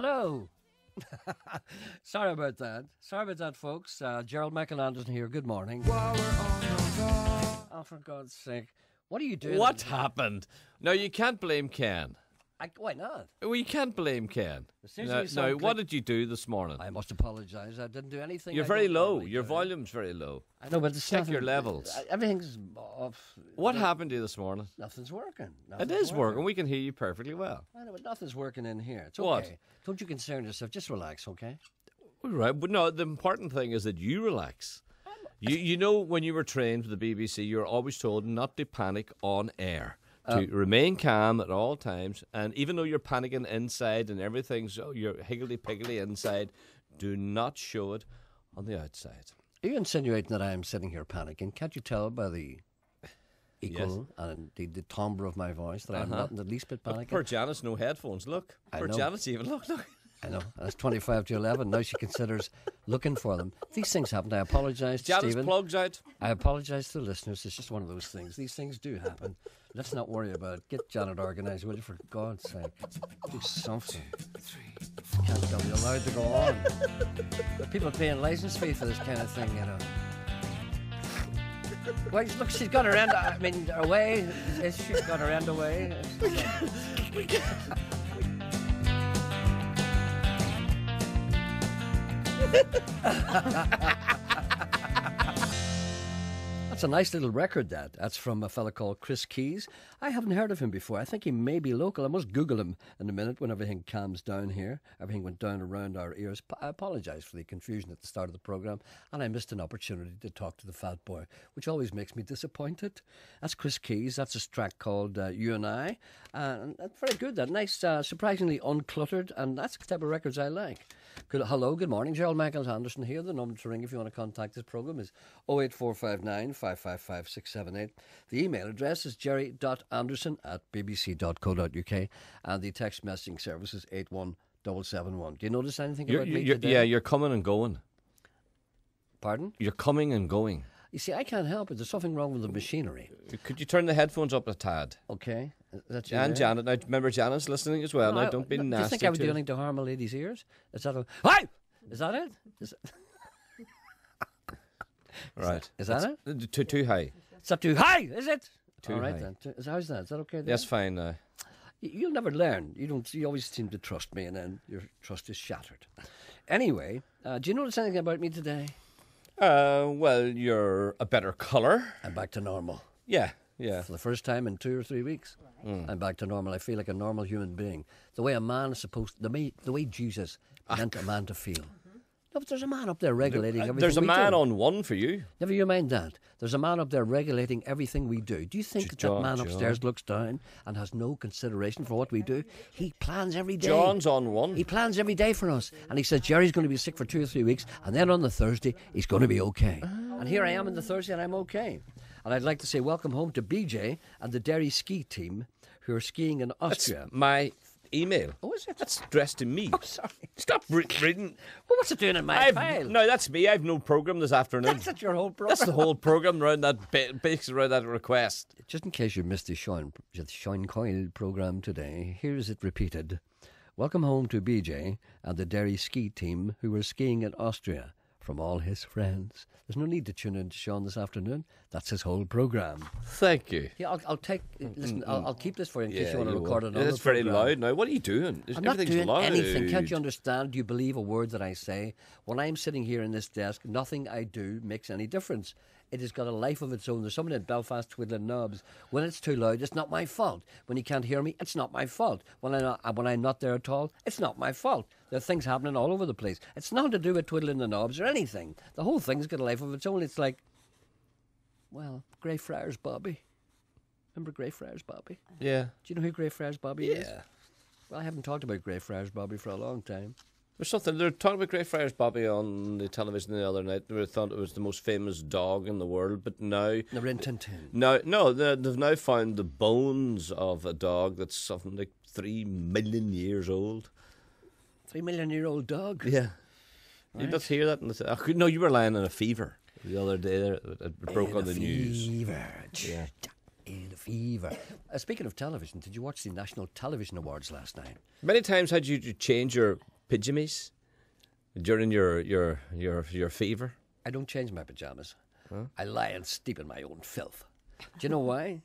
Hello. Sorry about that, folks. Gerald Michael Anderson here. Good morning. Oh, for God's sake. What are you doing? What happened? No, you can't blame Ken. Why not? Well, you can't blame Ken. No, what did you do this morning? I must apologise. I didn't do anything. You're very low. Your volume's very low. I know, but it's check your levels. Everything's off. What happened to you this morning? Nothing's working. It is working. We can hear you perfectly well. I know, but nothing's working in here. It's okay. What? Don't you concern yourself. Just relax, okay? All right, but no, the important thing is that you relax. You know, when you were trained with the BBC, you're always told not to panic on air. To remain calm at all times, and even though you're panicking inside and everything's you're higgledy-piggledy inside, do not show it on the outside. Are you insinuating that I am sitting here panicking? Can't you tell by the equal and the timbre of my voice that I'm not in the least bit panicking? Poor Janice, no headphones. Look, poor Janice even look. I know. That's 25 to 11. Now she considers looking for them. These things happen. I apologise to Janice Stephen. Plugs out. I apologise to the listeners. It's just one of those things. These things do happen. Let's not worry about it. Get Janet organised, will you, for God's sake? Do something. Can't be allowed to go on. But people paying licence fee for this kind of thing, you know. Well, look, she's got her end. Away. She's got her end away. That's a nice little record, that's from a fella called Chris Keys. I haven't heard of him before. I think he may be local. I must Google him in a minute when everything calms down here. Everything went down around our ears. I apologise for the confusion at the start of the programme, and I missed an opportunity to talk to the fat boy, which always makes me disappointed. That's Chris Keys. That's his track called You and I. And that's very good. That nice, surprisingly uncluttered, and that's the type of records I like. Hello, good morning. Gerald Michael Anderson here. The number to ring if you want to contact this programme is 08459 555 678. The email address is jerry.anderson@bbc.co.uk, and the text messaging service is 81771. Do you notice anything about me today? Yeah, you're coming and going. Pardon? You're coming and going. You see, I can't help it. There's something wrong with the machinery. Could you turn the headphones up a tad? Okay. That's you and there? Janet, now remember Janet's listening as well. Now don't be nasty. Do you think I would do anything to harm a lady's ears? Is that Is that it? Right. Is that it? Too high. Is that too high? Is it? Too All right high. then. How's that? Is that okay? Then? Yes, fine now. You'll never learn. You always seem to trust me, and then your trust is shattered. Anyway, do you notice anything about me today? Well, you're a better colour. I'm back to normal. Yeah. For the first time in 2 or 3 weeks, I'm back to normal. I feel like a normal human being. The way a man is supposed to, the way Jesus meant a man to feel. No, but there's a man up there regulating everything There's a we man do. on one for you. Never you mind that. There's a man up there regulating everything we do. Do you think that man upstairs looks down and has no consideration for what we do? He plans every day. John's on one. He plans every day for us. And he says Jerry's going to be sick for 2 or 3 weeks, and then on the Thursday, he's going to be okay. And here I am on the Thursday, and I'm okay. And I'd like to say welcome home to BJ and the Derry ski team who are skiing in Austria. That's my email. Oh, is it? That's addressed to me. Oh, sorry. Stop reading. Well, what's it doing in my file? No, that's me. I have no programme this afternoon. That's not your whole programme. That's the whole programme around that, based around that request. Just in case you missed the Sean Coyle programme today, here's it repeated. Welcome home to BJ and the Derry ski team who were skiing in Austria. From all his friends. There's no need to tune in to Sean this afternoon. That's his whole programme. Thank you. Yeah, I'll take. Listen, I'll keep this for you in case you want to record another. It's very programme. loud now. What are you doing? I'm not doing loud. anything. Can't you understand? Do you believe a word that I say? When I'm sitting here in this desk, nothing I do makes any difference. It has got a life of its own. There's someone in Belfast twiddling knobs. When it's too loud, it's not my fault. When you can't hear me, it's not my fault. When I'm not there at all, it's not my fault. There are things happening all over the place. It's nothing to do with twiddling the knobs or anything. The whole thing's got a life of its own. It's like, well, Greyfriars Bobby. Remember Greyfriars Bobby? Yeah. Do you know who Greyfriars Bobby is? Yeah. Well, I haven't talked about Greyfriars Bobby for a long time. There's something. They're talking about Greyfriars Bobby on the television the other night. They thought it was the most famous dog in the world, but now... No, Rin Tin Tin. No, they've now found the bones of a dog that's something like 3 million years old. 3 million year old dog? Yeah. Right. You just hear that? No, you were lying in a fever the other day. There, it broke on the news. Fever. Yeah. the fever. Speaking of television, did you watch the National Television Awards last night? Many times had you to change your pyjamas during your fever? I don't change my pajamas. Huh? I lie and steep in my own filth. Do you know why?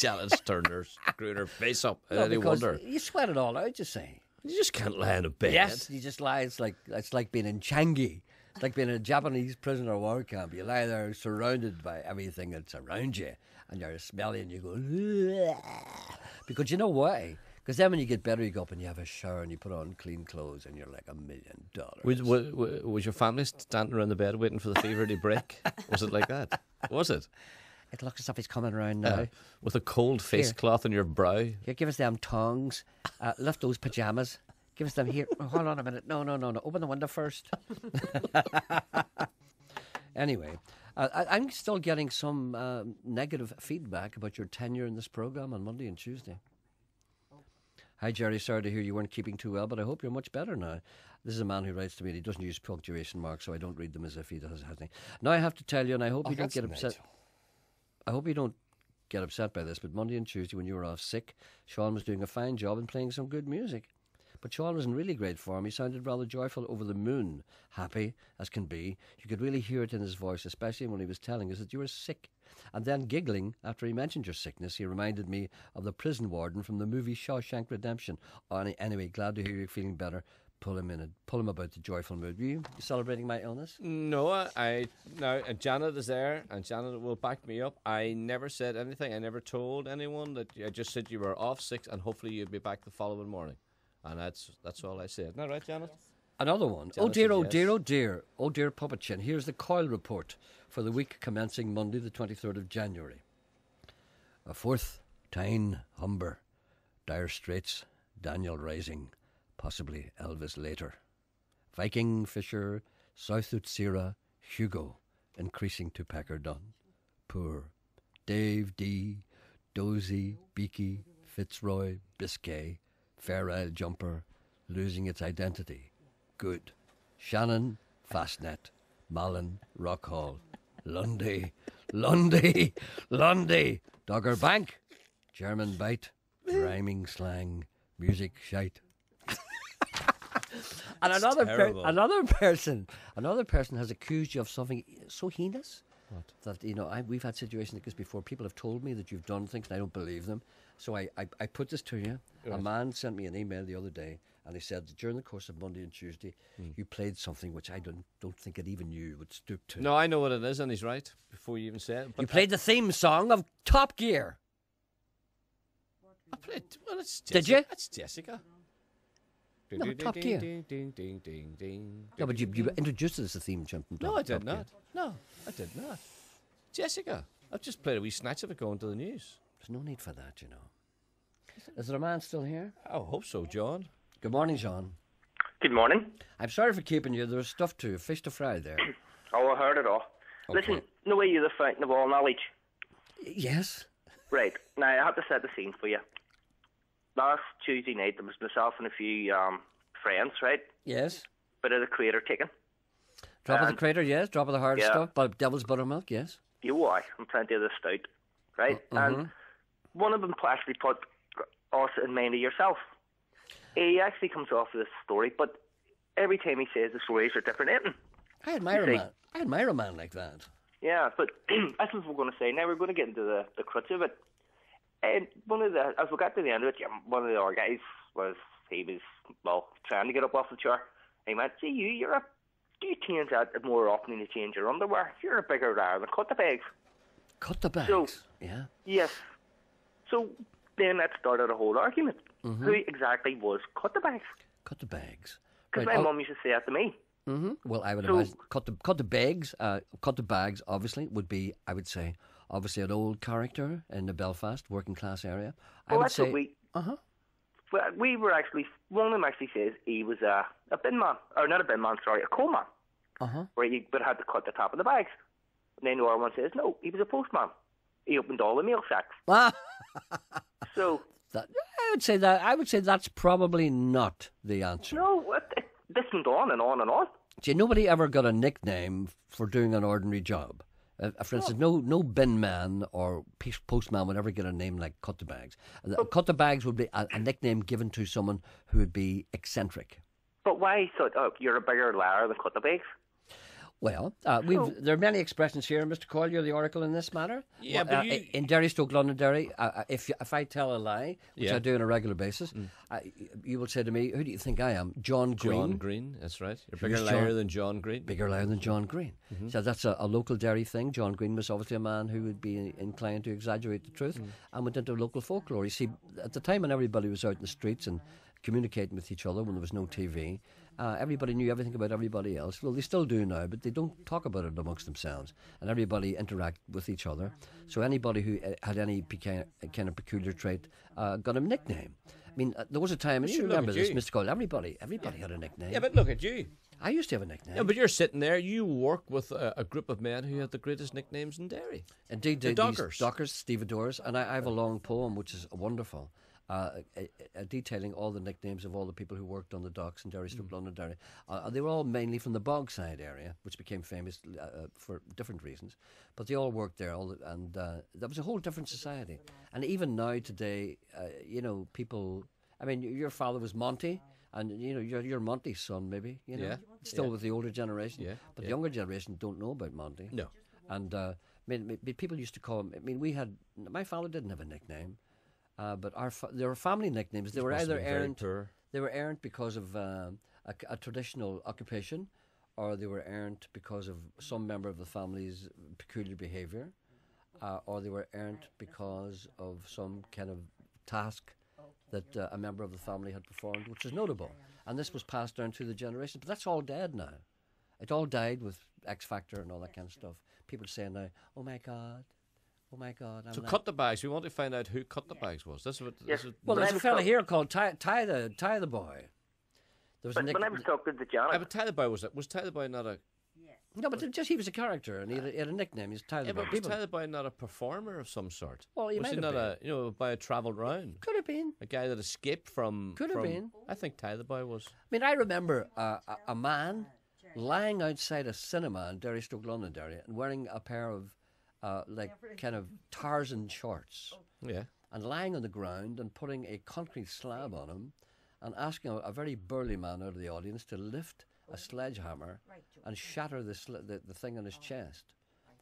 Janice Turner's screwing her face up. No, Any wonder? You sweat it all out, you say. You just can't lie in a bed. Yes, you just lie. It's like being in Changi. It's like being in a Japanese prisoner of war camp. You lie there surrounded by everything that's around you, and you're smelly and you go, "Ugh." Because you know why? Because then when you get better, you go up and you have a shower and you put on clean clothes and you're like $1 million. Was your family standing around the bed waiting for the fever to break? Was it like that? Was it? It looks as if he's coming around now. With a cold face cloth on your brow. Here, give us them tongs. Lift those pajamas. Give us them here. Oh, hold on a minute. No. Open the window first. Anyway, I'm still getting some negative feedback about your tenure in this programme on Monday and Tuesday. Hi, Gerry. Sorry to hear you weren't keeping too well, but I hope you're much better now. This is a man who writes to me and he doesn't use punctuation marks, so I don't read them as if he does anything. Now I have to tell you, and I hope you don't get upset. I hope you don't get upset by this, but Monday and Tuesday when you were off sick, Sean was doing a fine job and playing some good music. But Sean was in really great form. He sounded rather joyful, over the moon, happy as can be. You could really hear it in his voice, especially when he was telling us that you were sick. And then giggling, after he mentioned your sickness, he reminded me of the prison warden from the movie Shawshank Redemption. Anyway, glad to hear you're feeling better. Pull him about the joyful mood. Were you celebrating my illness? No, now Janet is there, and Janet will back me up. I never said anything. I never told anyone that. I just said you were off sick, and hopefully you'd be back the following morning. And that's all I said. Isn't that right, Janet? Another one. Janet Oh dear, oh yes. dear, oh dear. Oh dear, Puppet Chin. Here's the Coyle Report for the week commencing Monday the 23rd of January. A fourth, Tyne, Humber, dire Straits, Daniel rising, possibly Elvis later. Viking, Fisher, South Utsire, Hugo, increasing to Pecker, Dunne. Poor. Dave, D, Dozy, Beaky, FitzRoy, Biscay, Fairisle jumper, losing its identity. Good. Shannon, Fastnet, Malin, Rockall, Lundy, Doggar Bank, German Bight, rhyming slang, music shite. And another person has accused you of something so heinous. What? That we've had situations like this before. People have told me that you've done things and I don't believe them. So I put this to you. Right. A man sent me an email the other day and he said that during the course of Monday and Tuesday you played something which I don't think that even you would stoop to. No, I know what it is and he's right before you even said it. You played the theme song of Top Gear. I played. Well, it's Jessica. Did you? That's Jessica. No, Top Gear. No, but you introduced it as a theme from No, I did not. No, I did not. Jessica. I've just played a wee snatch of it going to the news. There's no need for that, you know. Is there a man still here? I hope so, John. Good morning, John. Good morning. I'm sorry for keeping you. There's stuff to fish to fry there. Oh, I heard it all. Okay. Listen, no way you're the fountain of all knowledge. Yes. Right. Now, I have to set the scene for you. Last Tuesday night, there was myself and a few friends, right? Yes. Bit of the crater taken. Drop of the crater, yes. Drop of the hard stuff. But devil's buttermilk, yes. You why? And plenty of the stout, right? And one of them actually put us in mind of yourself. He actually comes off with this story, but every time he says the stories are different ending. I admire a man like that. Yeah, but that's what we're going to say. Now we're going to get into the crux of it. And as we got to the end of it, one of the other guys was trying to get up off the chair. He went, "See you do you change that more often than you change your underwear? You're a bigger guy than cut the bags." Cut the bags? So, yeah. Yes. So then that started a whole argument. Who exactly was cut the bags? Cut the bags. Because my mum used to say that to me. Well, I would imagine cut the bags. Obviously, would be, I would say, obviously an old character in the Belfast working class area. Well, that's what we. Well, we were actually. One of them actually says he was a bin man, or not a bin man, sorry, a coal man, where you would have to cut the top of the bags. And then the other one says no, he was a postman. He opened all the mail sacks. So I would say that's probably not the answer. No, this went on and on and on. See, nobody ever got a nickname for doing an ordinary job. For instance, no bin man or postman would ever get a name like Cut the Bags. Cut the Bags would be a nickname given to someone who would be eccentric. But why? So, you're a bigger liar than Cut the Bags. Well, there are many expressions here, Mr. Coyle. You're the oracle in this matter. Yeah, but in Derry, Stoke, Londonderry, if I tell a lie, which I do on a regular basis, you will say to me, "Who do you think I am?" John Green. John Green, that's right. You're a bigger liar than John Green. Bigger liar than John Green. So that's a local Derry thing. John Green was obviously a man who would be inclined to exaggerate the truth and went into local folklore. You see, at the time when everybody was out in the streets and communicating with each other, when there was no TV, everybody knew everything about everybody else. Well, they still do now, but they don't talk about it amongst themselves. And everybody interact with each other. So anybody who had any kind of peculiar trait got a nickname. I mean, there was a time, and you remember this, Mr. Cole, everybody had a nickname. Yeah, but look at you. I used to have a nickname. Yeah, but you're sitting there, you work with a group of men who have the greatest nicknames in Derry. Indeed, the Doggars. Doggars, stevedores, and I have a long poem which is wonderful. Detailing all the nicknames of all the people who worked on the docks in Derry, Stoke, Londonderry. They were all mainly from the Bogside area, which became famous for different reasons. But they all worked there, and that was a whole different society. And even now, today, people. I mean, your father was Monty, and you're Monty's son, maybe. Still with the older generation. Yeah. But the younger generation don't know about Monty. No. And people used to call him. I mean, my father didn't have a nickname. But there were family nicknames. They were either earned because of a traditional occupation, or they were earned because of some member of the family's peculiar behaviour, or they were earned because of some kind of task that a member of the family had performed, which is notable. And this was passed down through the generations. But that's all dead now. It all died with X Factor and all that kind of stuff. People say now, "Oh my God." Oh my God! So Cut the Bags. We want to find out who Cut the Bags was. That's what. Well, there's a fella here called Ty the Boy. There was when I was talking to Janet. Yeah, but Ty the Boy was Ty the Boy not a? No, but just he was a character and he had a nickname. He's Ty the Boy. But was Ty the Boy not a performer of some sort? Well, he was might he have not been. a by a travelled round? Could have been a guy that escaped from. Could have been. I think Ty the Boy was. I mean, I remember a man lying outside a cinema in Derry, Stoke, Londonderry, and wearing a pair of. Kind of Tarzan shorts. Yeah. And lying on the ground and putting a concrete slab on him and asking a very burly man out of the audience to lift a sledgehammer and shatter the thing on his chest.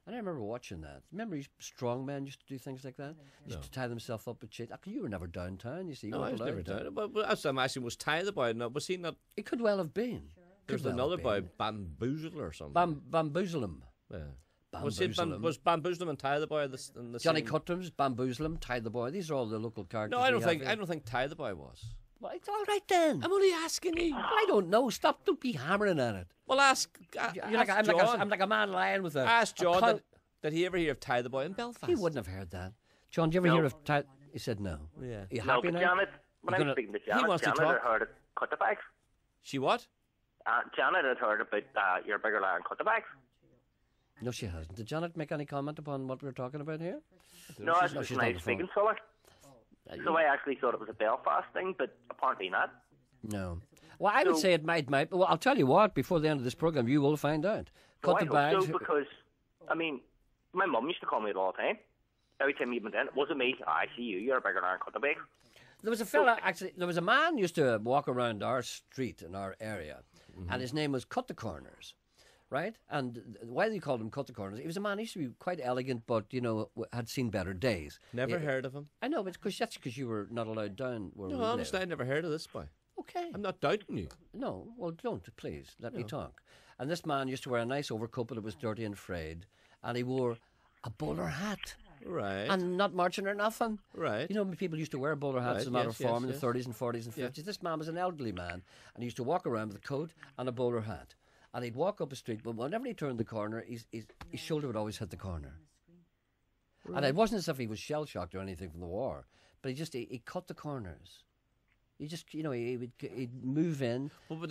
And I remember watching that. Remember, strong men used to do things like that? Used to tie themselves up with shit. You were never downtown, you see. No, I was never down. But that's what I'm asking, was Ty the Boy, was he not... It could well have been. There's another boy, Bamboozle or something. Bamboozle him. Yeah. Was Bamboozle and Ty the Boy in the Johnny Cutham's, Bamboozle him, Ty the Boy. These are all the local characters. No, I don't think Ty the Boy was. Well, it's all right then. I'm only asking you. Well, I don't know. Don't be hammering at it. Well, ask John. I'm like a man lying with a... Ask John, did he ever hear of Ty the Boy in Belfast? He wouldn't have heard that. John, did you ever hear of Ty... He said no. Yeah. Are you happy now? Janet, when I was speaking to Janet, he wants Janet to talk. had heard of Cut the Bags. She what? Janet had heard about your bigger liar and Cut the Bags. No, she hasn't. Did Janet make any comment upon what we're talking about here? No, that's just nice speaking to her. So I actually thought it was a Belfast thing, but apparently not. No. Well, I would say it might. Well, I'll tell you what, before the end of this programme, you will find out. Cut the Bags. So because, I mean, my mum used to call me it all the time. Every time you went in, it wasn't me. I see you, you're a bigger liar and Cut the Bags. There was a fella, actually, there was a man used to walk around our street in our area, and his name was Cut the Corners. Right? And why they called him Cut the Corners, he was a man, he used to be quite elegant, but, had seen better days. Never heard of him. I know, but that's because you were not allowed down where we No, honestly, I never heard of this boy. Okay. I'm not doubting you. No, well, don't, please. Let me talk. And this man used to wear a nice overcoat, but it was dirty and frayed, and he wore a bowler hat. Right. And not marching or nothing. Right. People used to wear bowler hats as a matter of form in the 30s and 40s and 50s. This man was an elderly man, and he used to walk around with a coat and a bowler hat. And he'd walk up a street, but whenever he turned the corner, his shoulder would always hit the corner. Right. And it wasn't as if he was shell-shocked or anything from the war, but he cut the corners. He just, he'd move in. Well, but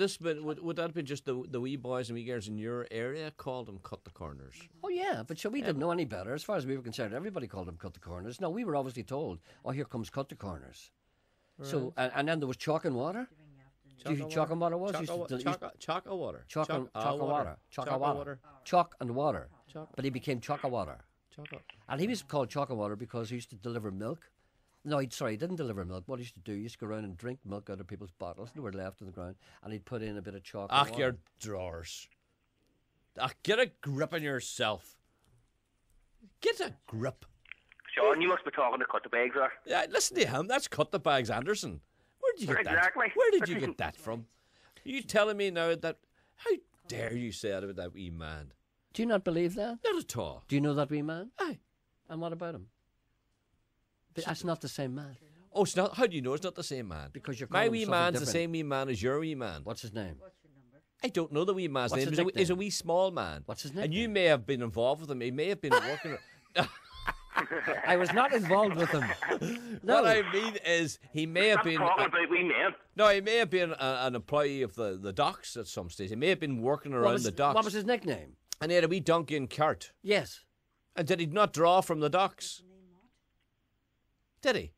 would that have been just the wee boys and wee girls in your area called him Cut the Corners? Oh, yeah, but we didn't know any better. As far as we were concerned, everybody called him Cut the Corners. No, we were obviously told, here comes Cut the Corners. Right. So, and then there was chalk and water. Chalk and water was? Chalk and water. Chalk and water. Chalk and water. But he became chalk and water. And he was called chalk and water because he used to deliver milk. No, he didn't deliver milk. What he used to do, he used to go around and drink milk out of people's bottles that were left on the ground, and he'd put in a bit of chalk and water. Your drawers. Get a grip on yourself. Get a grip. Sean, you must be talking to Cut the Bags there. Yeah, listen to him. That's Cut the Bags Anderson. Where did you get that? Where did you get that from? Are you telling me now that... How dare you say that about that wee man? Do you not believe that? Not at all. Do you know that wee man? Aye. And what about him? But that's not the same man. Oh, it's not. How do you know it's not the same man? Because you're my calling wee him man's something the same wee man as your wee man. What's his name? I don't know the wee man's What's name. his nickname? He's a wee small man. What's his name? And you may have been involved with him. He may have been working... I was not involved with him. No. What I mean is, he may have been. Talking about wee men. No, he may have been an employee of the docks at some stage. He may have been working around the docks. What was his nickname? And he had a wee donkey and cart. Yes. And did he not draw from the docks? Did he?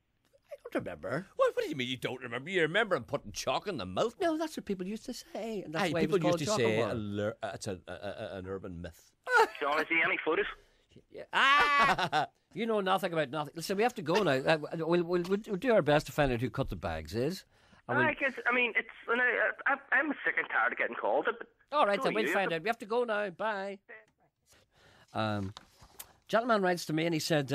I don't remember. What do you mean you don't remember? You remember him putting chalk in the milk? No, that's what people used to say. And that's why people it was used called to say chocolate. it's an urban myth. Sean, is he any photos? Ah! You know nothing about nothing. Listen, we have to go now. We'll do our best to find out who Cut the Bags is. I'm sick and tired of getting called it. All right, then we'll find out. We have to go now. Bye. Gentleman writes to me and he said,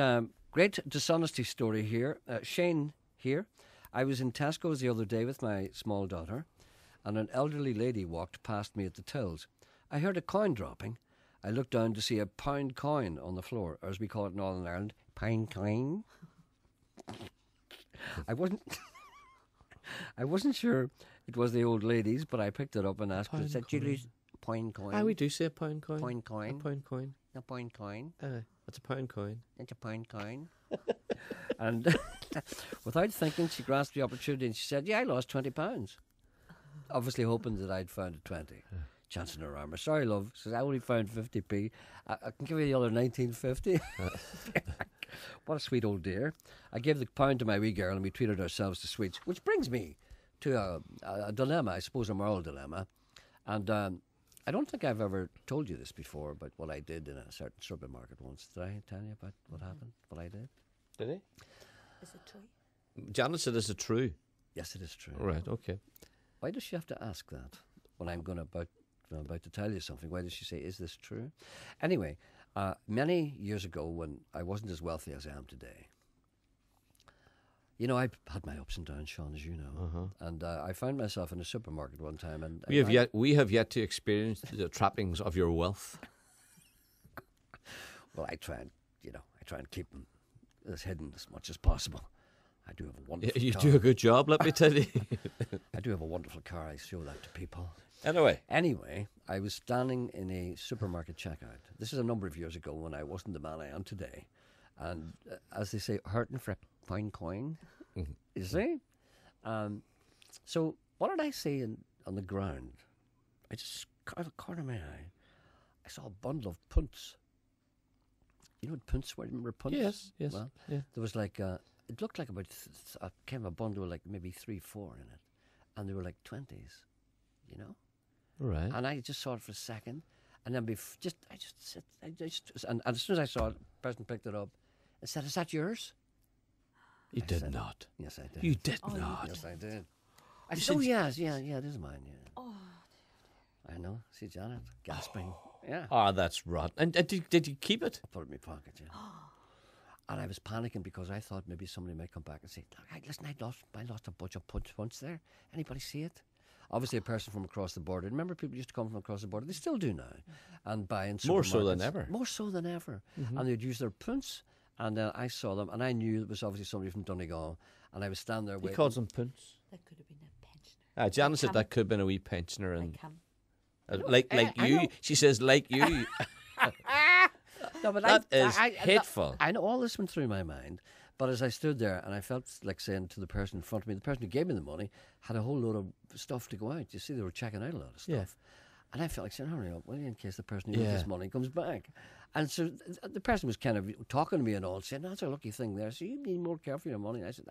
great dishonesty story here. Shane here. I was in Tesco's the other day with my small daughter and an elderly lady walked past me at the tills. I heard a coin dropping. I looked down to see a pound coin on the floor, or as we call it in Northern Ireland, pound coin. I wasn't sure it was the old lady's, but I picked it up and asked her. I said, "Did you lose pound coin?" Ah, we do say a pound coin. Pound coin. A pound coin. A pound coin. That's a pound coin. It's a pound coin. And without thinking, she grasped the opportunity and she said, "Yeah, I lost £20." Obviously hoping that I'd found a 20. Chance in her armour. Sorry, love. Says, I only found 50p. I can give you the other 19.50. What a sweet old dear. I gave the pound to my wee girl and we treated ourselves to sweets. Which brings me to a dilemma, I suppose a moral dilemma. And I don't think I've ever told you this before, but what I did in a certain supermarket once. Did I tell you about what happened, what I did? Did he? Is it true? Janet said, is it true? Yes, it is true. Right, okay. Why does she have to ask that when I'm about to tell you something? Why does she say, is this true? Anyway, many years ago when I wasn't as wealthy as I am today, you know, I've had my ups and downs, Sean, as you know. And I found myself in a supermarket one time. And we have yet to experience the trappings of your wealth. Well, I try and keep them as hidden as much as possible. I do have a wonderful You car. do a good job, let me tell you. I do have a wonderful car. I show that to people. Anyway, I was standing in a supermarket checkout. This is a number of years ago when I wasn't the man I am today. And as they say, hurting for a pound coin, you see? So what did I see on the ground? I just, out of the corner of my eye, I saw a bundle of punts. You know what punts were? Remember punts? Yes. Well, yeah. there was like, it looked like about, came a bundle with like maybe 3-4 in it. And they were like 20s, you know? Right. And I just saw it for a second, and then and as soon as I saw it, the person picked it up and said, "Is that yours?" You did not. Yes, I did. You did not. Yes, I did. I said, "Oh, yes, yeah, it is mine." Yeah. Oh, I know. See Janet gasping. Yeah. Ah, that's rotten. And did you keep it? I put it in my pocket. Yeah. And I was panicking because I thought maybe somebody might come back and say, "Listen, I lost a bunch of punts there. Anybody see it?" Obviously, a person from across the border. Remember, people used to come from across the border. They still do now, and buy in supermarkets. More so than ever. More so than ever. And they'd use their punts, and I saw them, and I knew it was obviously somebody from Donegal, and I was standing there waiting. He calls them punts. that could have been a pensioner. Janet said that could have been a wee pensioner, and Like like I you. know. She says like you. No, but That is hateful. I know all this went through my mind, but as I stood there and I felt like saying to the person in front of me, the person who gave me the money had a whole load of stuff to go out. You see, they were checking out a lot of stuff. Yeah. And I felt like saying, hurry up, will you, in case the person who owes this money comes back. And so the person was kind of talking to me and all, saying, that's a lucky thing there. So you be more careful with your money. And I said,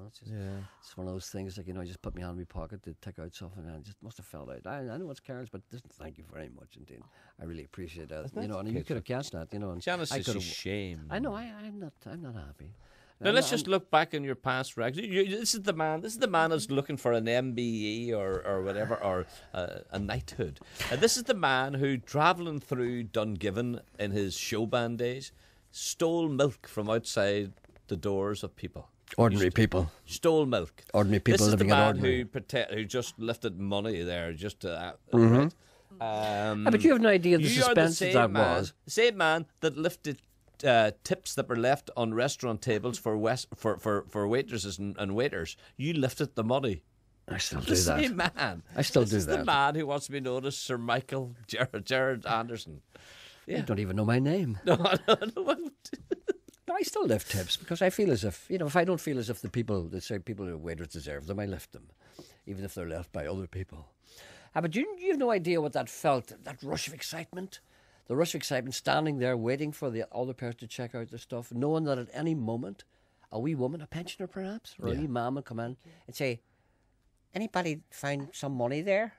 it's just it's one of those things, like, I just put my hand in my pocket to take out something, and I just must have fell out. I know it's careless, but listen, thank you very much indeed. I really appreciate that. And you could have catched that, And Janice is ashamed. I know, I'm not happy. Now let's just look back in your past records. This is the man that's looking for an MBE or whatever, or a knighthood. And this is the man who, travelling through Dungiven in his showband days, stole milk from outside the doors of people. Ordinary people. Stole milk. Ordinary people living in ordinary. This is the man who just lifted money there, just but you have no idea the suspense that was. The same man that lifted tips that were left on restaurant tables for waitresses and waiters. You lifted the money. I still do the that. Same man. I still do This is that. the man who wants to be known as Sir Michael Gerard Anderson. Yeah. You don't even know my name. No. I still lift tips because I feel as if, if I don't feel as if the people that say people who waiters deserve them, I lift them, even if they're left by other people. But you have no idea what that felt, that rush of excitement. The rush of excitement, standing there waiting for the other person to check out the stuff, knowing that at any moment, a wee woman, a pensioner perhaps, or a wee man would come in and say, anybody find some money there?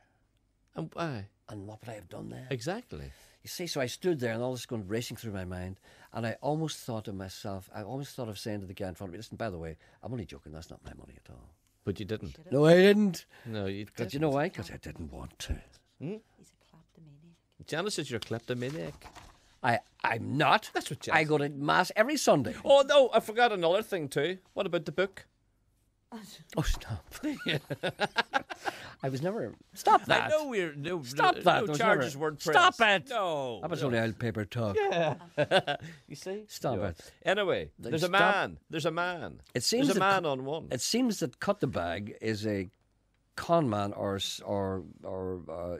And why? And what would I have done then? Exactly. You see, so I stood there and all this going racing through my mind, and I almost thought of saying to the guy in front of me, listen, by the way, I'm only joking, that's not my money at all. But you didn't. No, I didn't. No, you didn't. Because you know why? Because I didn't want to. He's a kleptomaniac. Janice is your kleptomaniac. I'm not. That's what Janice. I go to mass every Sunday. Oh, no, I forgot another thing too. What about the book? Oh, stop. I was never... Stop that. I know we're... No, Stop that. No charges weren't pressed. Stop it. No. That was only old paper talk. Yeah. You see? Stop it. Anyway, there's a man. There's a man. It seems there's a man on one. It seems that Cut the Bag is a con man or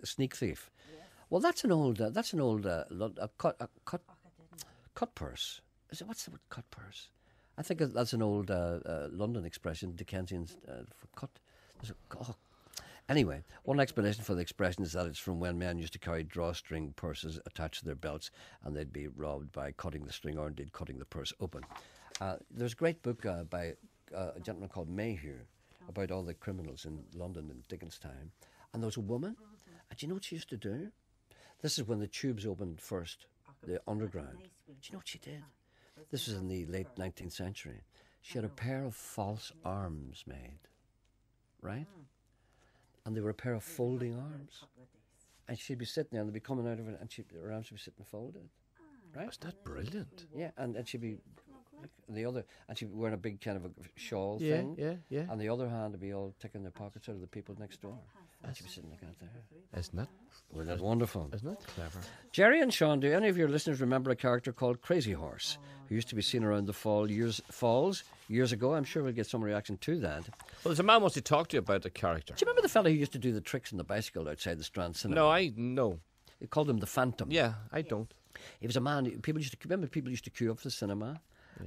sneak thief. Well, that's an old cut purse. What's the word cut purse? I think that's an old London expression, Dickensian for cut. Anyway, one explanation for the expression is that it's from when men used to carry drawstring purses attached to their belts, and they'd be robbed by cutting the string or indeed cutting the purse open. There's a great book by a gentleman called Mayhew about all the criminals in London in Dickens' time. And there was a woman, and do you know what she used to do? This is when the tubes opened first, the underground. Do you know what she did? This was in the late 19th century. She had a pair of false arms made, right? And they were a pair of folding arms. And she'd be sitting there and they'd be coming out of it and her arms would be sitting folded, right? Was that brilliant? Yeah, and she'd be... and she'd be wearing a big kind of a shawl thing. Yeah. And the other hand would be all taking their pockets out of the people next door. And she'd be sitting looking at there. Isn't that? Well, that's wonderful. Isn't that clever? Gerry and Sean, do any of your listeners remember a character called Crazy Horse, who used to be seen around the falls years ago? I'm sure we'll get some reaction to that. Well, there's a man wants to talk to you about the character. Do you remember the fellow who used to do the tricks on the bicycle outside the Strand Cinema? No, I know. They called him the Phantom. Yeah, I don't. He was a man. People used to queue up for the cinema,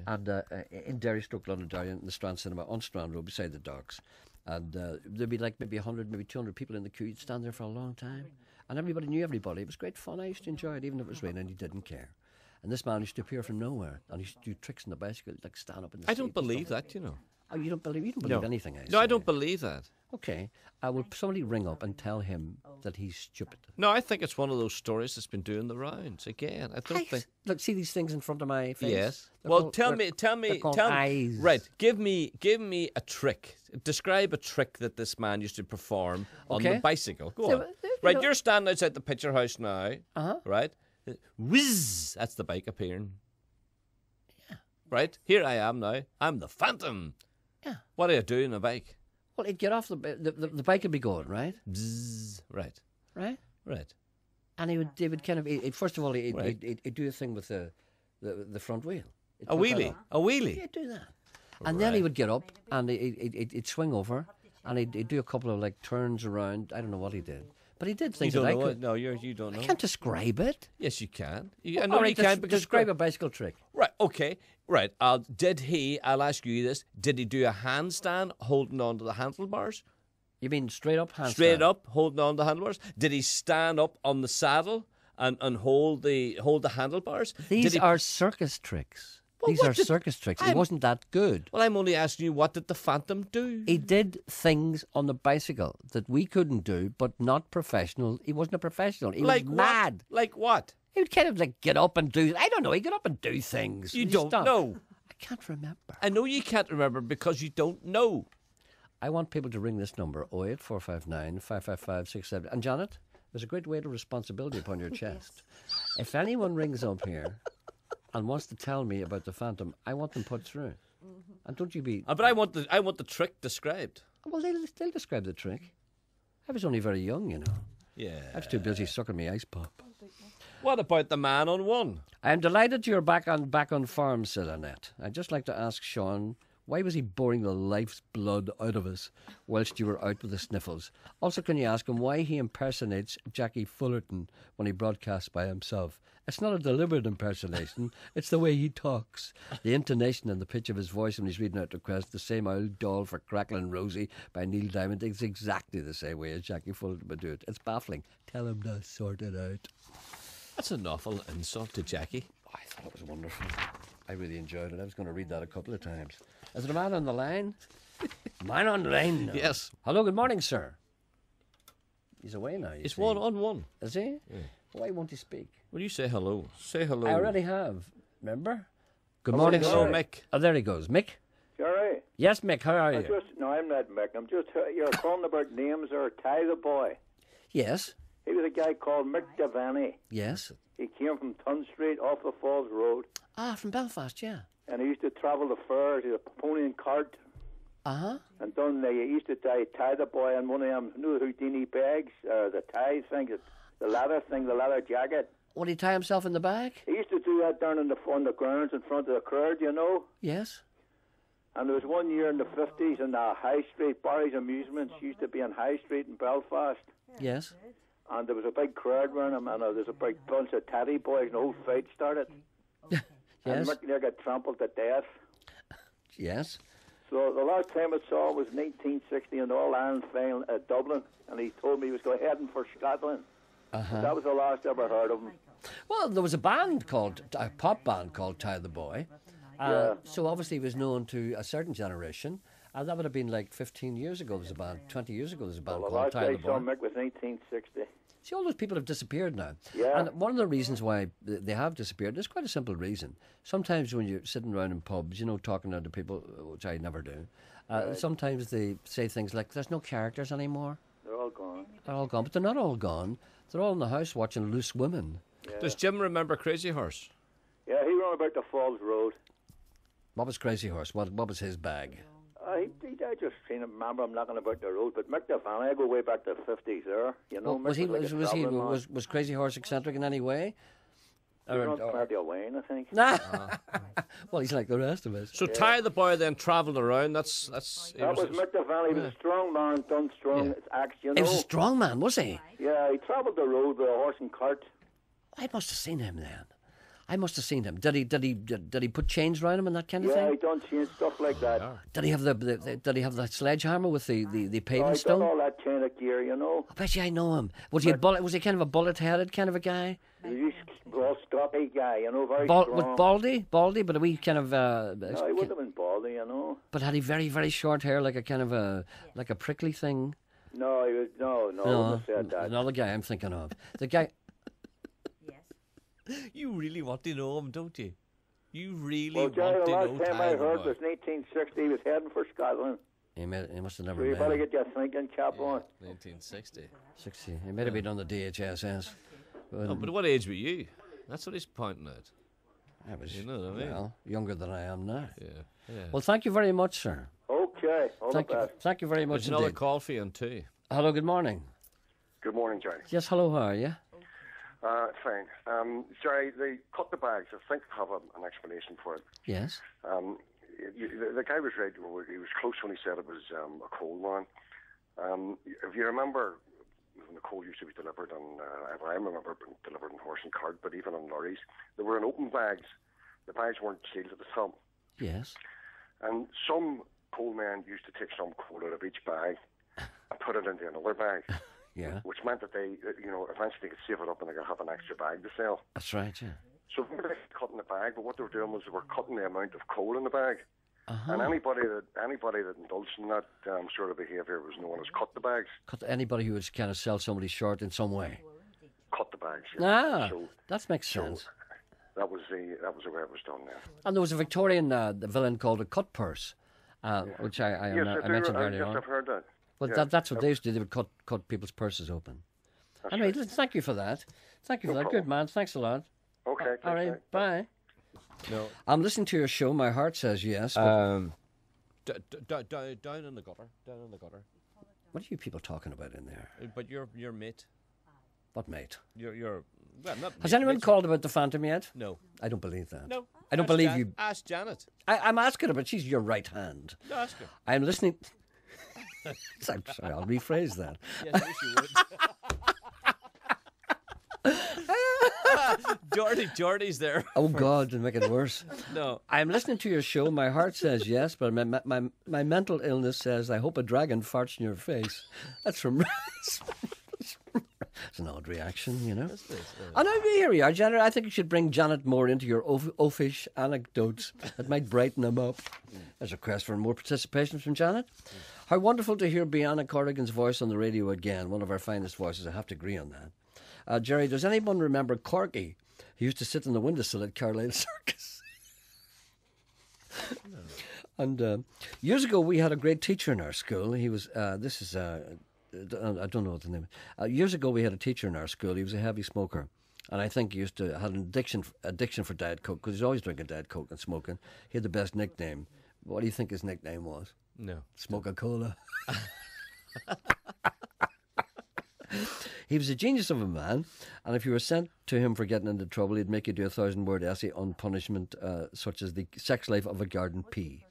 and in Derry, Londonderry, in the Strand Cinema on Strand Road beside the docks, and there'd be like maybe 100, maybe 200 people in the queue. You'd stand there for a long time, and everybody knew everybody. It was great fun. I used to enjoy it, even if it was raining, and he didn't care. And this man used to appear from nowhere, and he used to do tricks on the bicycle, like stand up in the I don't believe that, you know. Oh, you don't believe No. anything I say? No, I don't believe that. Okay, will somebody ring up and tell him that he's stupid? No, I think it's one of those stories that's been doing the rounds again. I don't think. Look, see these things in front of my face. Yes. They're Well, called- tell they're me. called eyes. Right. Give me a trick. Describe a trick that this man used to perform on the Okay. bicycle. Go So, on. Right. You're standing outside the picture house now. Uh-huh. Right. Whiz. That's the bike appearing. Yeah. Right. Here I am now. I'm the Phantom. Yeah. What are you doing on a bike? Well, he'd get off the bike would be going right, Bzzz. Right. right, Right. and he would kind of first of all he'd Right. do a thing with the front wheel. He'd A put that wheelie. on. A wheelie. He'd do that, and then he would get up and he'd swing over and he'd do a couple of like turns around. I don't know what he did, but he did You things that don't I know. could. No, you don't know. I can't describe it. Yes, you can. I All know right, you can because describe a bicycle trick. Right, okay. Right. I'll ask you this. Did he do a handstand holding on to the handlebars? You mean straight up handstand? Straight up, holding on the handlebars? Did he stand up on the saddle and hold the handlebars? These are circus tricks. Well, These are circus tricks. He wasn't that good. Well, I'm only asking you, what did the Phantom do? He did things on the bicycle that we couldn't do, but not professional. He wasn't a professional. He was mad. Like what? He would kind of like get up and do, I don't know, he'd get up and do things. You don't know. I can't remember. I know you can't remember because you don't know. I want people to ring this number, 08459 555 67. And Janet, there's a great weight of responsibility upon your chest. If anyone rings up here and wants to tell me about the Phantom, I want them put through. And don't you be... But I want the trick described. Well, they'll describe the trick. I was only very young, you know. Yeah. I was too busy sucking me ice pop. What about the man on one? I'm delighted you're back on farm, said Annette. I'd just like to ask Sean, why was he boring the life's blood out of us whilst you were out with the sniffles? Also, can you ask him why he impersonates Jackie Fullerton when he broadcasts by himself? It's not a deliberate impersonation, it's the way he talks. The intonation and the pitch of his voice when he's reading out requests, the same old doll for Crackling Rosie by Neil Diamond, is exactly the same way as Jackie Fullerton would do it. It's baffling. Tell him to sort it out. That's an awful insult to Jackie. I thought it was wonderful. I really enjoyed it. I was going to read that a couple of times. Is there a man on the line? Man on the line now. Yes. Hello, good morning, sir. He's away now. It's 1-on-1. Is he? Yeah. Why won't he speak? Will you say hello? Say hello. I already have. Remember? Good morning, hello, sir. Mick. Oh, there he goes. Mick? Gerry. Yes, Mick, how are you? No, I'm not Mick. I'm just, you're calling about names or Ty the boy. Yes. He was a guy called Mick Devaney. Yes. He came from Dunne Street off the Falls Road. Ah, from Belfast, yeah. And he used to travel the fairs. He was a pony and cart. Uh-huh. And Dunne, he used to tie the boy on one of them, you know, the Houdini bags, the tie thing, the leather thing, the leather jacket. Would he tie himself in the back? He used to do that down on the grounds in front of the crowd, you know. Yes. And there was one year in the 50s in the High Street, Barry's Amusements used to be on High Street in Belfast. Yes. And there was a big crowd around him, and there was a big bunch of teddy boys, and the whole fight started. Yes. And Mick near got trampled to death. Yes. So the last time I saw him was 1960 in the All-Ireland final at Dublin, and he told me he was going heading for Scotland. Uh-huh. That was the last I ever heard of him. Well, there was a pop band called Ty the Boy. So obviously he was known to a certain generation. And that would have been like 15 years ago. There's a band, 20 years ago, there's a band called Ty the The last I Boy. saw Mick was 1960. See, all those people have disappeared now. Yeah. And one of the reasons why they have disappeared, there's quite a simple reason. Sometimes when you're sitting around in pubs, you know, talking to people, which I never do, sometimes they say things like, there's no characters anymore. They're all gone. They're all gone. But they're not all gone. They're all in the house watching Loose Women. Yeah. Does Jim remember Crazy Horse? Yeah, he ran about the Falls Road. What was Crazy Horse? What was his bag? I just seen him, remember him knocking about the road. But Mick Devaney, I go way back to the 50s there. You know, Well, was Crazy Horse eccentric in any way? He runs party of Wayne, I think. Nah. Well, he's like the rest of us. So Ty the Boy then travelled around. That was Mick Devaney. He was a strong man, done strong acts, you know. He was a strong man, was he? Yeah, he travelled the road with a horse and cart. I must have seen him then. I must have seen him. Did he put chains around him and that kind of Yeah, thing? he done change stuff like that. Did he have did he have that sledgehammer with the paving He stone? done all that chain of gear, you know. I bet you I know him. Was he kind of a bullet-headed kind of a guy? He was a stocky guy, you know, very strong. Was baldy, but a wee kind of. No, he wouldn't have been baldy, you know. But had he very, very short hair, like a kind of like a prickly thing? No, he was I wouldn't have said that. Another guy I'm thinking of. The guy. You really want to know him, don't you? You really Well, Gerry, the want to last know time Ty I the heard Boy. was 1960. He was heading for Scotland. He must have So never you met better him. get your thinking cap on. 1960. 60. He might have been on the DHSS. Oh, but what age were you? That's what he's pointing at. I was, You know what I mean? well, younger than I am now. Yeah. Well, thank you very much, sir. Okay, all the best. Thank you very much There's another indeed. call for you on too. Hello, good morning. Good morning, Gerry. Yes, hello, how are you? Fine. Gerry, they cut the bags. I think I have an explanation for it. Yes. The guy was right. He was close when he said it was a coal man. If you remember, when the coal used to be delivered on, I remember it being delivered on horse and cart, but even on lorries, they were in open bags. The bags weren't sealed at the top. Yes. And some coal men used to take some coal out of each bag and put it into another bag. Yeah. Which meant that they, eventually they could save it up and they could have an extra bag to sell. That's right, yeah. So they were cutting the bag, but what they were doing was they were cutting the amount of coal in the bag. Uh-huh. And anybody that indulged in that sort of behaviour was known as cut the bags. Cut anybody who would kind of sell somebody short in some way. Cut the bags. Yeah. Ah, that makes sense. That was the way it was done then. And there was a Victorian villain called a cut purse, which I mentioned earlier on. Yes, I've heard that. Well, yeah. that's what they used to do. They would cut people's purses open. Anyway, listen, thank you for that. Thank you for that. problem. Good man. Thanks a lot. Okay. All right. Thanks. Bye. No. I'm listening to your show. My heart says yes. But Down in the gutter. Down in the gutter. what are you people talking about in there? But your mate. What, mate? Your well, not Has mate, anyone mate's- called about the Phantom yet? No. I don't believe that. No. I don't Ask believe you. Ask Janet. I'm asking her, but she's your right hand. No, ask her. I'm listening. I'm sorry, I'll rephrase that. Yes, I wish you would. Geordie's there. Oh, God, to make it worse. No. I'm listening to your show. My heart says yes, but my mental illness says I hope a dragon farts in your face. That's from... It's an odd reaction, you know. And here we are, Janet. I think you should bring Janet more into your oafish anecdotes that might brighten them up. There's a request for more participation from Janet. How wonderful to hear Bianca Corrigan's voice on the radio again. One of our finest voices. I have to agree on that. Gerry, does anyone remember Corky? He used to sit in the windowsill at Carlisle Circus. No. And years ago, we had a great teacher in our school. He was, I don't know what the name is. Years ago, we had a teacher in our school. He was a heavy smoker. And I think he used to have an addiction for Diet Coke, because he's always drinking Diet Coke and smoking. He had the best nickname. What do you think his nickname was? No. Smoke-a-Cola. He was a genius of a man, and if you were sent to him for getting into trouble, he'd make you do a 1,000-word essay on punishment, such as the sex life of a garden pea.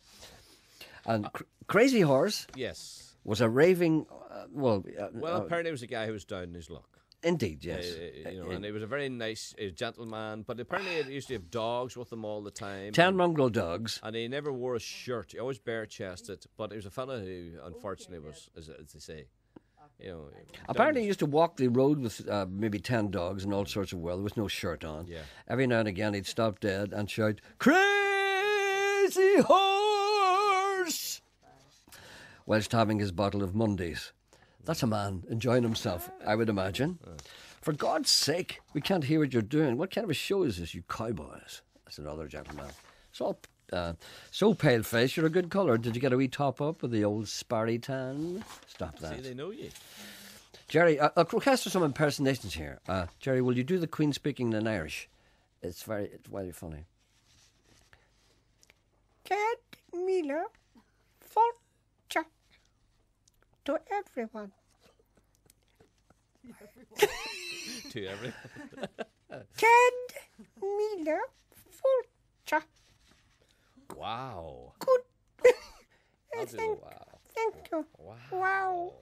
And Crazy Horse Yes. was a raving, Apparently it was a guy who was down in his luck. Indeed, yes. And he was a very nice gentleman, but apparently he used to have dogs with him all the time. 10 mongrel dogs. And he never wore a shirt. He always bare-chested, but he was a fella who, unfortunately, was, as they say, apparently he used to walk the road with maybe 10 dogs and all sorts of there was no shirt on. Yeah. Every now and again he'd stop dead and shout, "Crazy Horse!" whilst having his bottle of Mondays. That's a man enjoying himself, I would imagine. For God's sake, we can't hear what you're doing. What kind of a show is this, you cowboys? That's another gentleman. It's all so pale face, you're a good colour. Did you get a wee top up with the old sparry tan? Stop that. See, they know you. Gerry, a request for some impersonations here. Gerry, will you do the Queen speaking in Irish? It's very funny. Get Miller Forcha to everyone. To everyone. Ted Miller Forcha. Wow. Good. I'll do the wow. Thank you. Wow.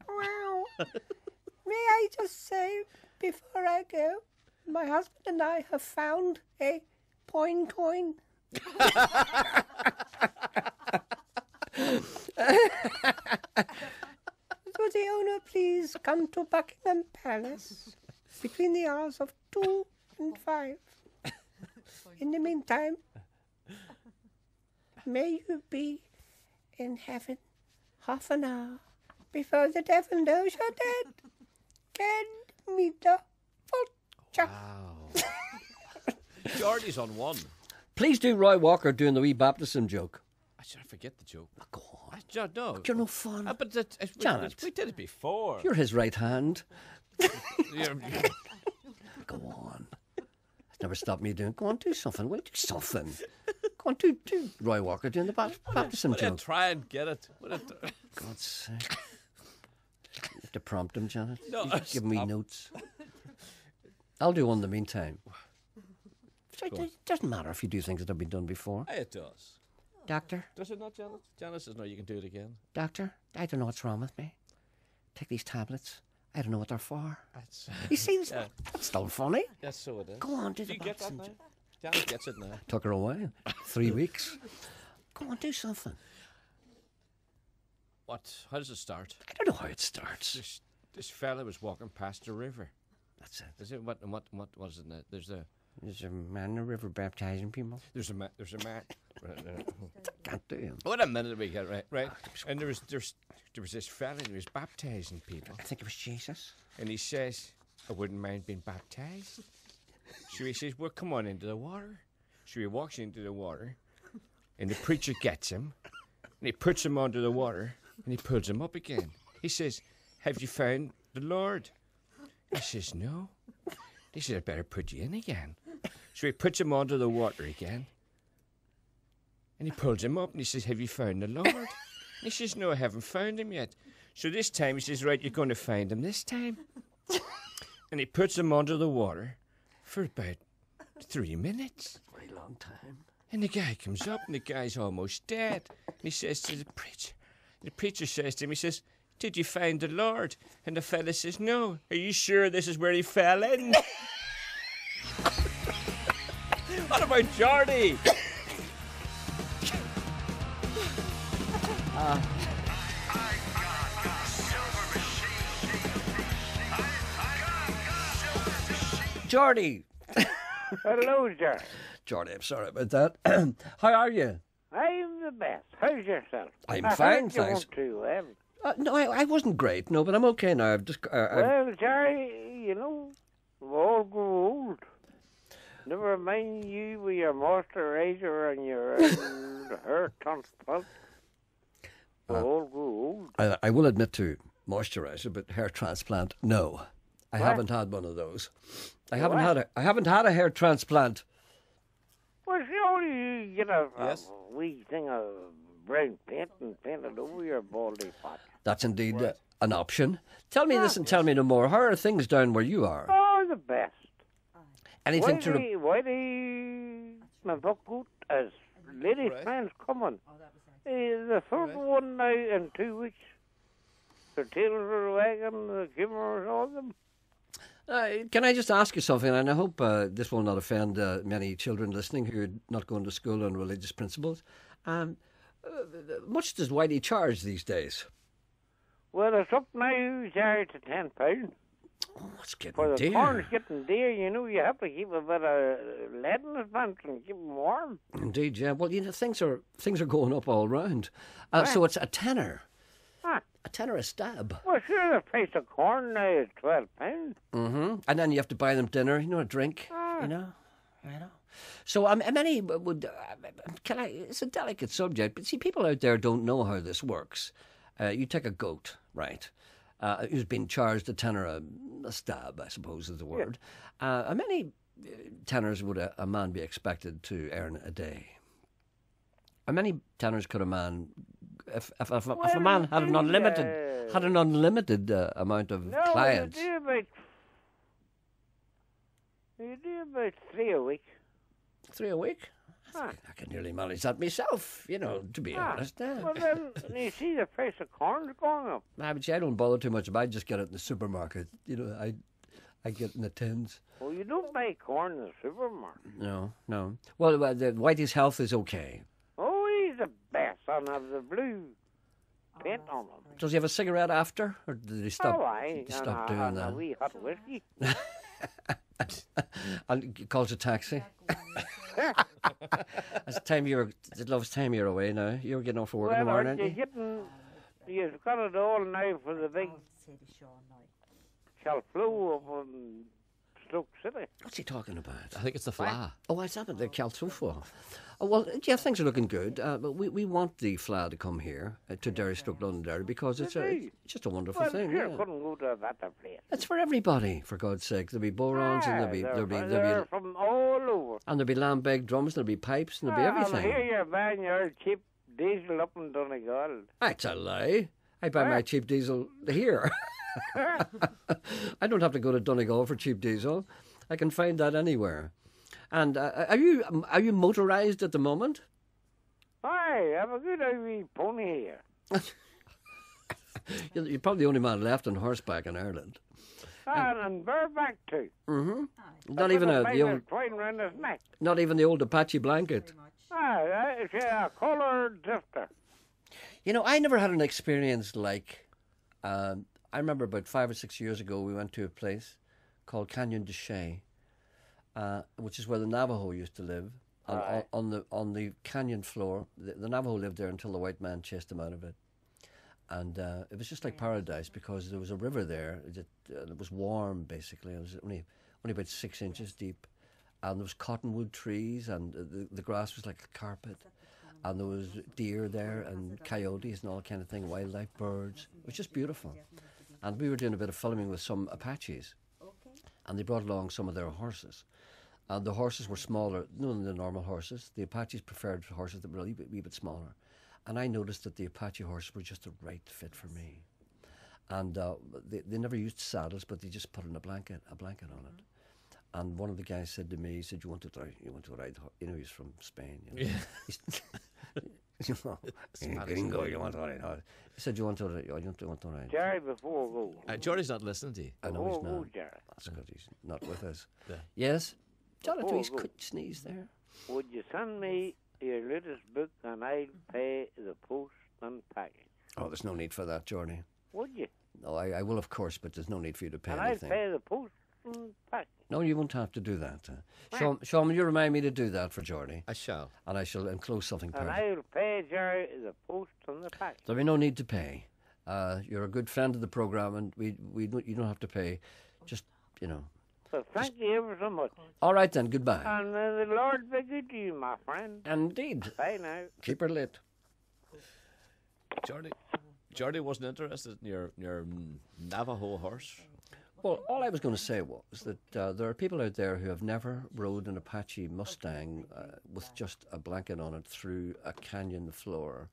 Wow. May I just say, before I go, my husband and I have found a coin. Would the owner please come to Buckingham Palace between the hours of 2 and 5? In the meantime, may you be in heaven half an hour before the devil knows you're dead. Get me the vulture. Wow. Geordie's on one. Please do Roy Walker doing the wee baptism joke. I should forget the joke. Go on. No. You're no fun. But Janet. we did it before. You're his right hand. You're- Go on. It's never stopped me doing. Go on, do something. Will you do something? Go on, do Roy Walker doing the baptism Will you joke. try and get it? God's sake. You have to prompt him, Janet. No, You give me stop. notes. I'll do one in the meantime. It doesn't matter if you do things that have been done before. It does. Doctor, Does it not, Janet? Janet says no, you can do it again. doctor, I don't know what's wrong with me. Take these tablets. I don't know what they're for. That's, You see, Yeah. that's still funny. that's so it is. Go on, do Do the you get that baptism now? joke. Janet gets it now. Took her away. 3 weeks. Go on, do something. How does it start? I don't know how it starts. This fella was walking past a river. That's it. Is it what is it now? There's a man in the river baptizing people. There's a man. Can't do him. What a minute we get right. And there was this fella and he was baptizing people. I think it was Jesus. And he says, I wouldn't mind being baptized. So he says, well, come on into the water. So he walks into the water, and the preacher gets him, and he puts him onto the water, and he pulls him up again. He says, have you found the Lord? He says, no. He said, I better put you in again. So he puts him onto the water again, and he pulls him up, and he says, have you found the Lord? And he says, no, I haven't found him yet. So this time he says, right, you're going to find him this time. And he puts him onto the water for about 3 minutes. Very long time. And the guy comes up, and the guy's almost dead. And he says to the preacher says to him, he says, did you find the Lord? And the fella says, no. Are you sure this is where he fell in? What about Geordie? Geordie. Hello, sir. Geordie, I'm sorry about that. How are you? I'm the best. How's yourself? I'm I fine, heard thanks. You weren't too well. No, I wasn't great, no, but I'm okay now. I've just... Well, Gerry, you know, we all grow old. Never mind you with your moisturiser and your hair transplant. We all grow old. I will admit to moisturiser, but hair transplant, no. I What? haven't had one of those. I haven't had a hair transplant. Well, surely you get a Yes. wee thing of brown paint and paint it over your baldy patch. That's indeed an option. Tell me this and tell me no more. How are things down where you are? Oh, the best. Anything to... Why my book out as ladies' Right. man's coming. The third one now in 2 weeks. The tailors are wagging, the gimmers, all of them. Can I just ask you something? And I hope this will not offend many children listening who are not going to school on religious principles. Much does Whitey charge these days? Well, it's up now, Jerry, to £10. Oh, it's getting For the dear. corn's getting dear, you know, you have to keep a bit of lead in his pants and keep him warm. Indeed, yeah. Well, you know, things are going up all round. So it's a tenner. Ah. A tenner a stab. Well, sure, the price of corn now is £12. Mm-hmm. And then you have to buy them dinner, you know, a drink, you know. So many would, it's a delicate subject, but see, people out there don't know how this works. You take a goat, right, who's been charged a tenner a stab, I suppose is the word. How many tenors would a man be expected to earn a day? How many tenors could a man, if a man had an unlimited amount of clients? You do about 3 a week. 3 a week? I can nearly manage that myself, you know, to be honest. Well, then, you see the price of corn's going up. But see, I don't bother too much. I just get it in the supermarket. You know, I get it in the tins. Well, you don't buy corn in the supermarket. No. Well, the Whitey's health is okay. Oh, he's the best. And have the blue paint on him. Does he have a cigarette after? Or did he stop, stop doing and that? a wee hot whiskey. And he calls a taxi. It's the last time you're away now. You're getting off for work in the morning, aren't you? You've got it all now for the big Calflow up in Stoke City. What's he talking about? I think it's the fly. Oh, it's happened the Caltrufo. Oh, well, yeah, things are looking good. But we want the fly to come here to Derry, Stoke, Londonderry, because it's just a wonderful thing. Sure, Yeah. couldn't go to a better place. It's for everybody, for God's sake. There'll be borons and They're from all over. and there'll be lambeg drums, there'll be pipes, and there'll be And everything. here you're buying your cheap diesel up in Donegal. That's a lie. I buy my cheap diesel here. I don't have to go to Donegal for cheap diesel. I can find that anywhere. And are you motorised at the moment? Aye, I have a good wee pony here. You're probably the only man left on horseback in Ireland. And bareback too. Mm-hmm. Not even the old, twine round his neck. not even the old Apache blanket. It's a coloured drifter. You know, I never had an experience like. I remember about 5 or 6 years ago, we went to a place called Canyon de Chay, which is where the Navajo used to live. And on the canyon floor, the Navajo lived there until the white man chased them out of it. And it was just like paradise because there was a river there. It was warm, basically. It was only about 6 inches deep. And there was cottonwood trees, and the grass was like a carpet. And there was deer there, and coyotes and all kind of thing, wildlife, birds. It was just beautiful. And we were doing a bit of filming with some Apaches. And they brought along some of their horses. And the horses were smaller than the normal horses. The Apaches preferred horses that were a wee bit smaller. And I noticed that the Apache horses were just the right fit for me. And they never used saddles, but they just put in a blanket on it. And one of the guys said to me, he said, you want to ride, you know, he's from Spain, you know. Yeah. Gringo, you want to ride horse. He said, you want to ride. Gerry, before we go. Geordie's not listening to you. I know he's not. Gerry. That's good, he's not with us. Yeah. Yes? Jonathan, he's could sneeze there. Would you send me your latest book and I'll pay the post and package? Oh, there's no need for that, Geordie. Would you? No, I will, of course, but there's no need for you to pay and anything. I'll pay the post and package. No, you won't have to do that. Sean, will you remind me to do that for Geordie? I shall. And I shall enclose something And perfect. I'll pay Gerry the post and the package. There'll be no need to pay. You're a good friend of the programme, and you don't have to pay. Just, you know. So thank you ever so much. All right then, goodbye. And may the Lord be good to you, my friend. Indeed. Bye now. Keep her lit. Geordie wasn't interested in your Navajo horse. Well, all I was going to say was that there are people out there who have never rode an Apache Mustang with just a blanket on it through a canyon floor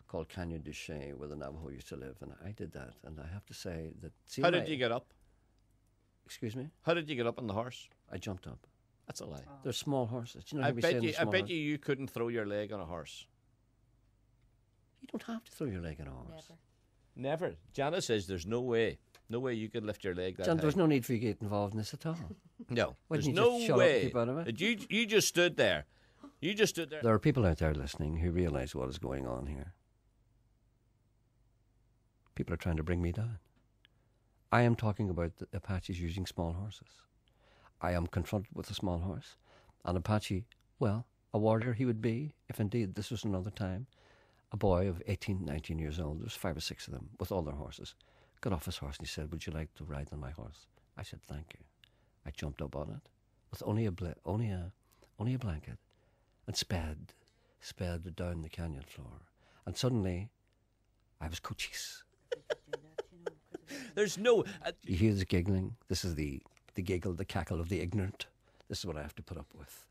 called Canyon de Chay, where the Navajo used to live, and I did that. And I have to say that. How did you get up? Excuse me? How did you get up on the horse? I jumped up. That's a lie. They're small horses. Do you know I how we bet say you. they're small horses? You couldn't throw your leg on a horse. You don't have to throw your leg on a horse. Never. Janet says there's no way. No way you could lift your leg that John, high. there's no need for you to get involved in this at all. No. Wouldn't There's you no just shut up and way. keep out of it? You just stood there. You just stood there. There are people out there listening who realise what is going on here. People are trying to bring me down. I am talking about the Apaches using small horses. I am confronted with a small horse. An Apache, well, a warrior he would be, if indeed this was another time. A boy of 18, 19 years old, there was 5 or 6 of them, with all their horses, got off his horse and he said, would you like to ride on my horse? I said, thank you. I jumped up on it, with only a blanket, and sped down the canyon floor. And suddenly, I was coaches. There's no... You hear the giggling? This is the giggle, the cackle of the ignorant. This is what I have to put up with.